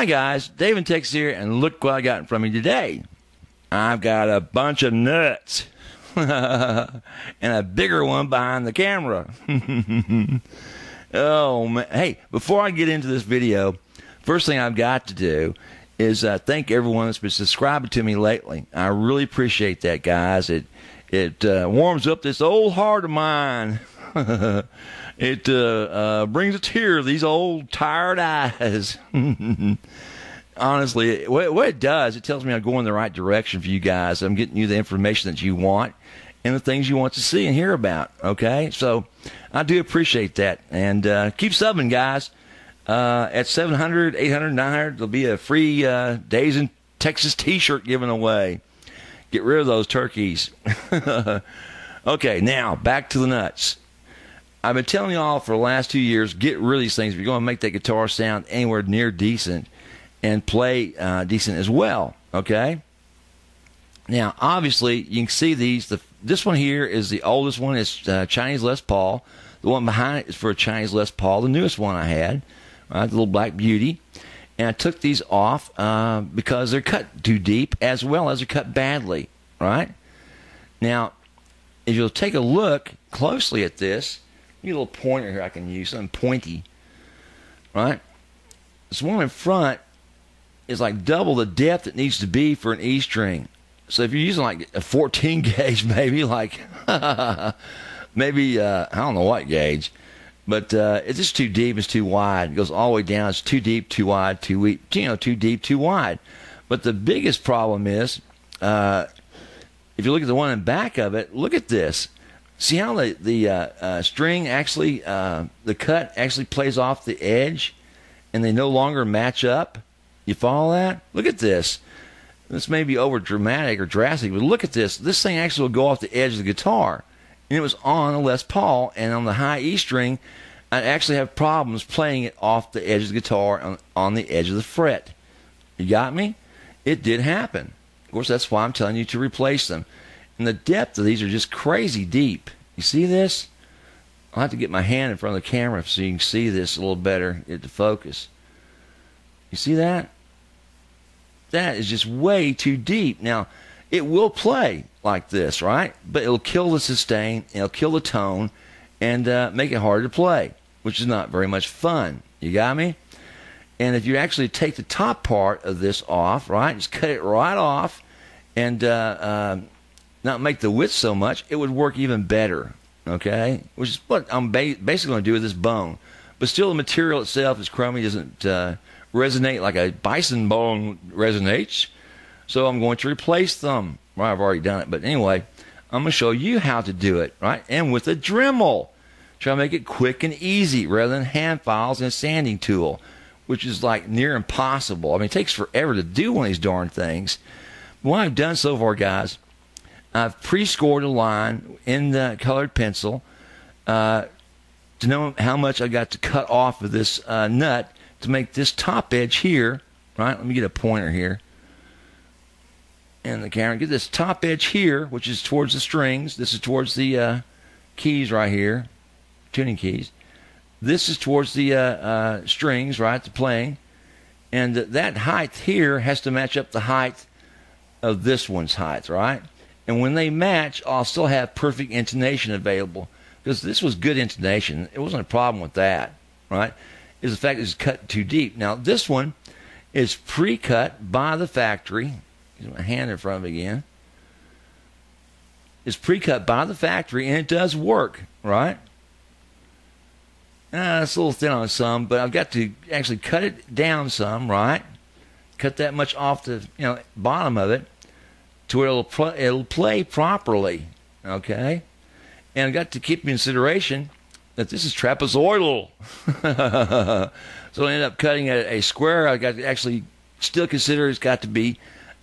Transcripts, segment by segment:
Hi guys, Dave and Tex here, and look what I got in front of me today. I've got a bunch of nuts and a bigger one behind the camera. Oh man, hey, before I get into this video, first thing I've got to do is thank everyone that's been subscribing to me lately. I really appreciate that, guys. It warms up this old heart of mine. It brings a tear to these old tired eyes. Honestly, what it does, it tells me I'm going in the right direction for you guys. I'm getting you the information that you want and the things you want to see and hear about. Okay, so I do appreciate that, and keep subbing, guys. At 700, 800, 900, there'll be a free Days in Texas T-shirt given away. Get rid of those turkeys. Okay, now back to the nuts. I've been telling you all for the last 2 years, get rid of these things if you're going to make that guitar sound anywhere near decent and play decent as well, okay? Now, obviously, you can see these. This one here is the oldest one. It's Chinese Les Paul. The one behind it is for a Chinese Les Paul, the newest one I had, right, the little Black Beauty. And I took these off because they're cut too deep as well as they're cut badly, right? Now, if you'll take a look closely at this, get a little pointer here I can use, something pointy, right? This one in front is like double the depth it needs to be for an E string. So if you're using like a 14 gauge, maybe like, maybe, I don't know what gauge, but it's just too deep, it's too wide. It goes all the way down, it's too deep, too wide, too weak, too deep, too wide. But the biggest problem is, if you look at the one in back of it, look at this. See how the string actually, the cut actually plays off the edge and they no longer match up? You follow that? Look at this. This may be over dramatic or drastic, but look at this. This thing actually will go off the edge of the guitar. And it was on a Les Paul, and on the high E string, I actually have problems playing it off the edge of the guitar on the edge of the fret. You got me? It did happen. Of course, that's why I'm telling you to replace them. And the depth of these are just crazy deep. You see this? I'll have to get my hand in front of the camera so you can see this a little better, get it to focus. You see that? That is just way too deep. Now, it will play like this, right? But it'll kill the sustain, it'll kill the tone, and make it harder to play, which is not very much fun. You got me? And if you actually take the top part of this off, right, just cut it right off, and not make the width so much, it would work even better, okay? Which is what I'm basically going to do with this bone. But still, the material itself is crummy, doesn't resonate like a bison bone resonates. So I'm going to replace them. Well, I've already done it, but anyway, I'm going to show you how to do it, right? And with a Dremel. Try to make it quick and easy rather than hand files and a sanding tool, which is like near impossible. I mean, it takes forever to do one of these darn things. But what I've done so far, guys, I've pre-scored a line in the colored pencil to know how much I got to cut off of this nut to make this top edge here, right? Let me get a pointer here. And the camera, get this top edge here, which is towards the strings. This is towards the keys right here, tuning keys. This is towards the strings, right, the playing. And that height here has to match up the height of this one's height, right? And when they match, I'll still have perfect intonation available. Because this was good intonation. It wasn't a problem with that, right? It's the fact that it's cut too deep. Now, this one is pre-cut by the factory. Use my hand in front of it again. It's pre-cut by the factory, and it does work, right? It's a little thin on some, but I've got to actually cut it down some, right? Cut that much off the bottom of it to where it'll play properly, okay? And I've got to keep in consideration that this is trapezoidal. So I ended up cutting a square. I got to actually still consider it's got to be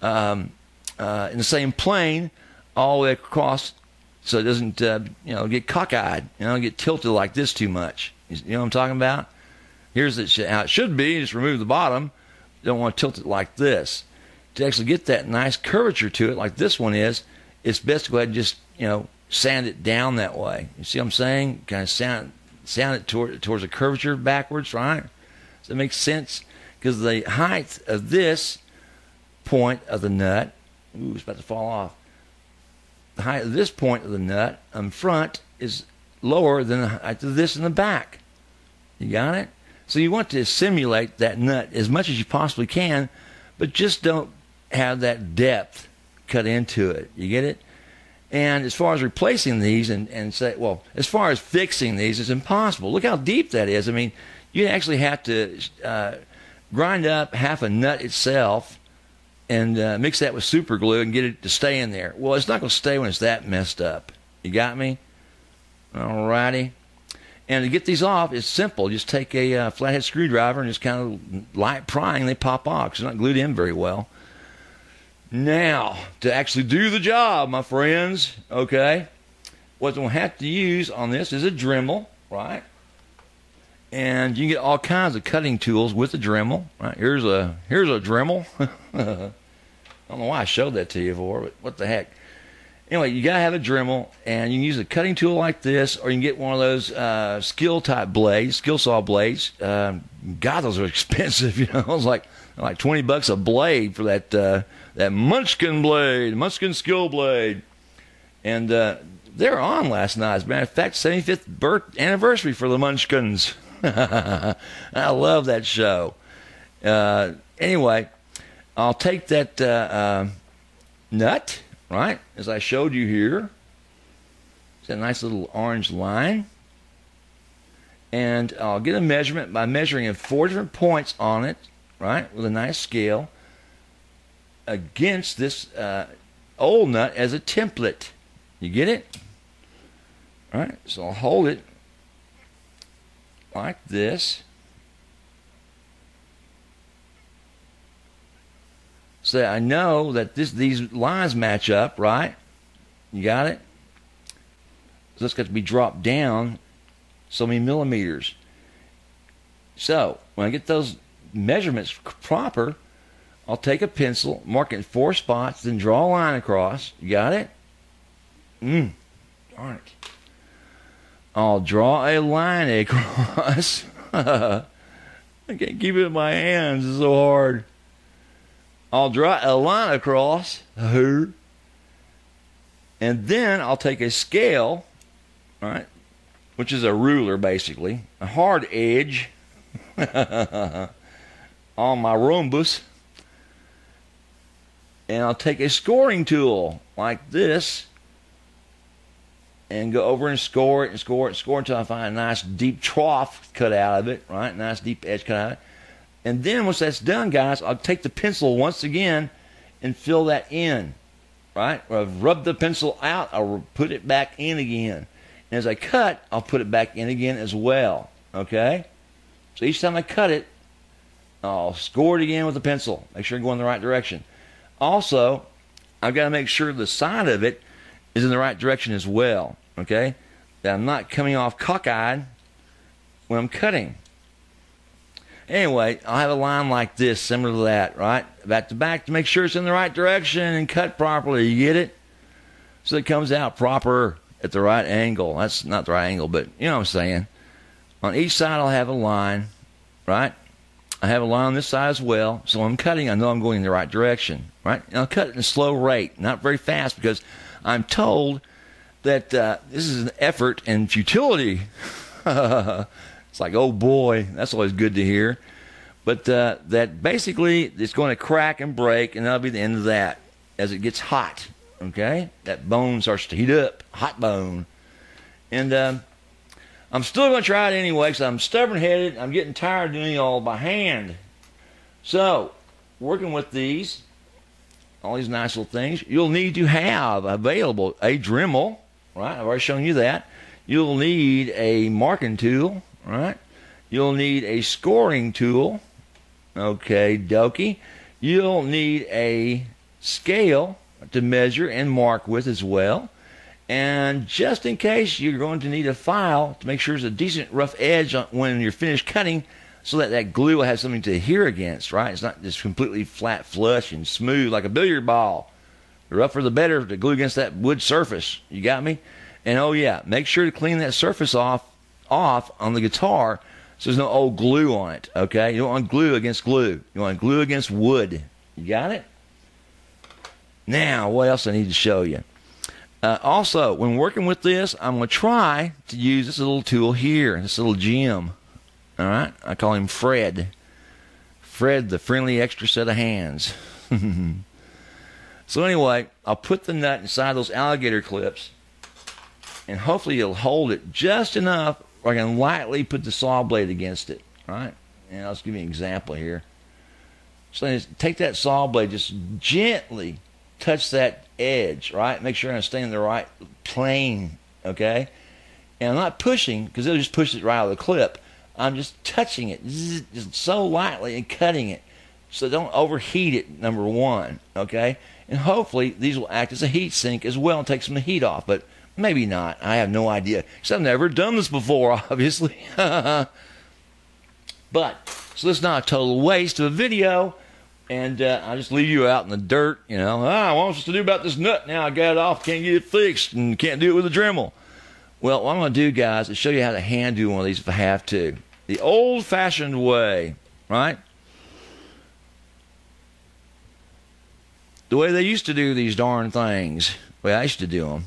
in the same plane all the way across, so it doesn't get cockeyed, get tilted like this too much. You know what I'm talking about? Here's how it should be. Just remove the bottom. You don't want to tilt it like this. To actually get that nice curvature to it, like this one is, it's best to go ahead and just sand it down that way. You see what I'm saying? Kind of sound it towards a curvature backwards, right? Does that make sense? because the height of this point of the nut, ooh, it's about to fall off. The height of this point of the nut in front is lower than the height of this in the back. You got it? So you want to simulate that nut as much as you possibly can, but just don't have that depth cut into it. You get it? And as far as replacing these and say, well, as far as fixing these, it's impossible. Look how deep that is. I mean, you actually have to grind up half a nut itself and mix that with super glue and get it to stay in there. Well, it's not going to stay when it's that messed up. You got me? All righty. And to get these off, it's simple. Just take a flathead screwdriver and just kind of light prying, they pop off because they're not glued in very well. Now, to actually do the job, my friends, okay, what we'll have to use on this is a Dremel, right? And you can get all kinds of cutting tools with a Dremel, right? Here's a Dremel. I don't know why I showed that to you for, but what the heck. Anyway, you got to have a Dremel, and you can use a cutting tool like this, or you can get one of those skill-type blades, skill saw blades. God, those are expensive, you know. It was like $20 a blade for that Munchkin blade, Munchkin skill blade. And they were on last night. As a matter of fact, 75th anniversary for the Munchkins. I love that show. Anyway, I'll take that nut, right, as I showed you here. It's a nice little orange line. And I'll get a measurement by measuring in 4 different points on it, right, with a nice scale against this old nut as a template. You get it? All right, so I'll hold it like this. So I know that these lines match up, right? You got it? So it's got to be dropped down so many millimeters. So when I get those measurements proper, I'll take a pencil, mark it in 4 spots, then draw a line across. You got it? Darn it. I'll draw a line across. I can't keep it in my hands. It's so hard. I'll draw a line across. And then I'll take a scale, right, which is a ruler basically, a hard edge on my rhombus. And I'll take a scoring tool like this and go over and score it and score it and score until I find a nice deep trough cut out of it, right? Nice deep edge cut out of it. And then once that's done, guys, I'll take the pencil once again and fill that in, right? I've rubbed the pencil out, I'll put it back in again. And as I cut, I'll put it back in again as well, okay? So each time I cut it, I'll score it again with the pencil. Make sure I'm going in the right direction. Also, I've got to make sure the side of it is in the right direction as well, okay? That I'm not coming off cockeyed when I'm cutting. Anyway, I'll have a line like this, similar to that, right? Back to back to make sure it's in the right direction and cut properly. You get it? So it comes out proper at the right angle. That's not the right angle, but you know what I'm saying. On each side, I'll have a line, right? I have a line on this side as well. So when I'm cutting, I know I'm going in the right direction, right? And I'll cut it at a slow rate, not very fast, because I'm told that this is an effort and futility. It's like, oh boy, that's always good to hear. But that basically it's going to crack and break, and that'll be the end of that as it gets hot, okay? That bone starts to heat up, hot bone. And I'm still going to try it anyway because I'm stubborn-headed. I'm getting tired of doing it all by hand. So, working with these, all these nice little things, you'll need to have available a Dremel, right? I've already shown you that. You'll need a marking tool, right? You'll need a scoring tool, okay, dokie. You'll need a scale to measure and mark with as well. And just in case, you're going to need a file to make sure there's a decent rough edge when you're finished cutting so that that glue will have something to adhere against, right? It's not just completely flat, flush, and smooth like a billiard ball. The rougher the better to glue against that wood surface. You got me? And oh yeah, make sure to clean that surface off on the guitar so there's no old glue on it, okay? You don't want glue against glue. You want glue against wood. You got it? Now, what else I need to show you? Also, when working with this, I'm going to try to use this little tool here, this little gem. All right? I call him Fred. Fred, the friendly extra set of hands. So anyway, I'll put the nut inside those alligator clips, and hopefully it'll hold it just enough where I can lightly put the saw blade against it. All right? And I'll just give you an example here. So just take that saw blade, just gently touch that edge, right? Make sure I stay in the right plane, okay? And I'm not pushing, because it'll just push it right out of the clip. I'm just touching it just so lightly and cutting it. So don't overheat it, number one, okay? And hopefully these will act as a heat sink as well and take some of the heat off, but maybe not. I have no idea, because I've never done this before, obviously. But, so this is not a total waste of a video. And I'll just leave you out in the dirt, you know. I want us to do about this nut now. I got it off, can't get it fixed, and can't do it with a Dremel. Well, what I'm going to do, guys, is show you how to hand do one of these if I have to. The old-fashioned way, right? The way they used to do these darn things. The way I used to do them.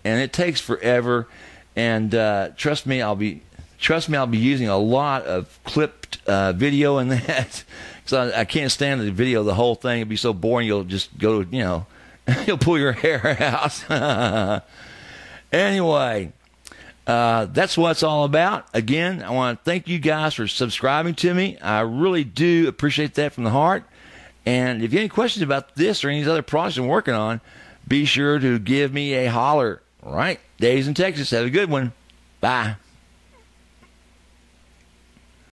And it takes forever. And trust me, I'll be using a lot of clipped video in that. So I can't stand the video, the whole thing. It'd be so boring, you'll just go, you know, you'll pull your hair out. Anyway, that's what it's all about. Again, I want to thank you guys for subscribing to me. I really do appreciate that from the heart. And if you have any questions about this or any of these other projects I'm working on, be sure to give me a holler. All right? Dave's in Texas. Have a good one. Bye.